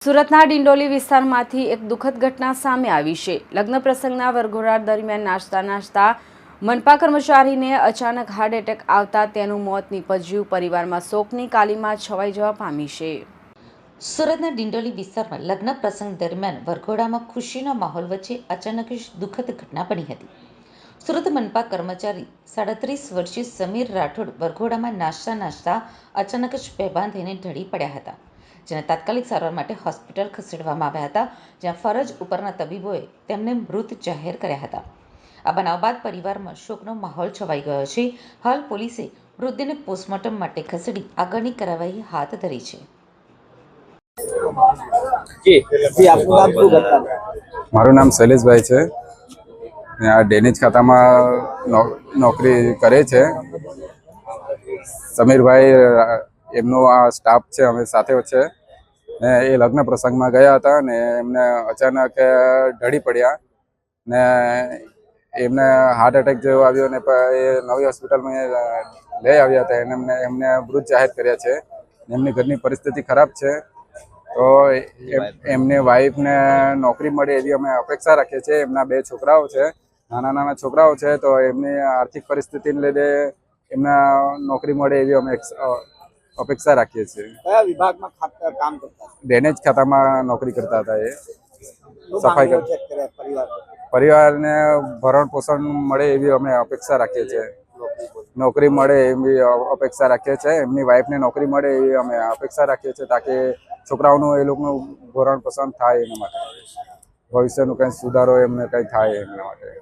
સુરતના ડિંડોલી વિસ્તારમાંથી એક દુઃખદ ઘટના સામે આવી છે। લગ્ન પ્રસંગના વરઘોડા દરમિયાન નાચતા મનપા કર્મચારીને અચાનક હાર્ટ એટેક આવતા તેનું મોત નીપજ્યું। પરિવારમાં શોકની કાલીમાં છવાઈ જવા પામી છે। સુરતના ડિંડોલી વિસ્તારમાં લગ્ન પ્રસંગ દરમિયાન વરઘોડામાં ખુશીના માહોલ વચ્ચે અચાનક જ દુઃખદ ઘટના બની હતી। સુરત મનપા કર્મચારી 37 વર્ષીય સમીર રાઠોડ વરઘોડામાં નાચતા અચાનક જ બેભાન થઈને ઢળી પડ્યા હતા, જેને તાત્કાલિક સારવાર માટે હોસ્પિટલ ખસેડવામાં આવ્યા હતા, જ્યાં ફરજ ઉપરના તબીબોએ તેમને મૃત જાહેર કર્યા હતા। આ બનાવ બાદ પરિવારમાં શોકનો માહોલ છવાઈ ગયો છે। હાલ પોલીસે મૃતદેહને પોસ્ટમોર્ટમ માટે ખસેડી આગળની કાર્યવાહી હાથ ધરી છે। મારું નામ શૈલેષભાઈ છે। આ ડેનિજ ખાતામાં નોકરી કરે છે। સમીરભાઈ એમનો આ સ્ટાફ છે, અમે સાથે છે ને એ લગ્ન પ્રસંગમાં ગયા હતા ને એમને અચાનક ઢળી પડ્યા ને એમને હાર્ટ એટેક જેવો આવ્યો ને એ નવી હોસ્પિટલમાં લઈ આવ્યા હતા। એમને મૃત જાહેર કર્યા છે। એમની ઘરની પરિસ્થિતિ ખરાબ છે, તો એમની વાઈફને નોકરી મળે એવી અમે અપેક્ષા રાખીએ છીએ। એમના 2 છોકરાઓ છે, નાના છોકરાઓ છે, તો એમની આર્થિક પરિસ્થિતિને લીધે એમના નોકરી મળે એવી અમે અપેક્ષા રાખીએ છીએ। કયા વિભાગમાં કામ કરતા? ડેનેજ ખાતામાં નોકરી કરતા હતા। એ સફાઈ પરિવાર પરિવારને ભરણ પોષણ મળે એવી અમે અપેક્ષા રાખીએ છીએ। નોકરી મળે એવી અપેક્ષા રાખીએ છીએ। એમની વાઈફને નોકરી મળે એવી અમે અપેક્ષા રાખીએ છીએ, તાકી છોકરાઓનું એ લોકોનું ભરણ પોષણ થાય, એના માટે ભવિષ્યનું કંઈ સુધારો એમને કંઈ થાય એમના માટે।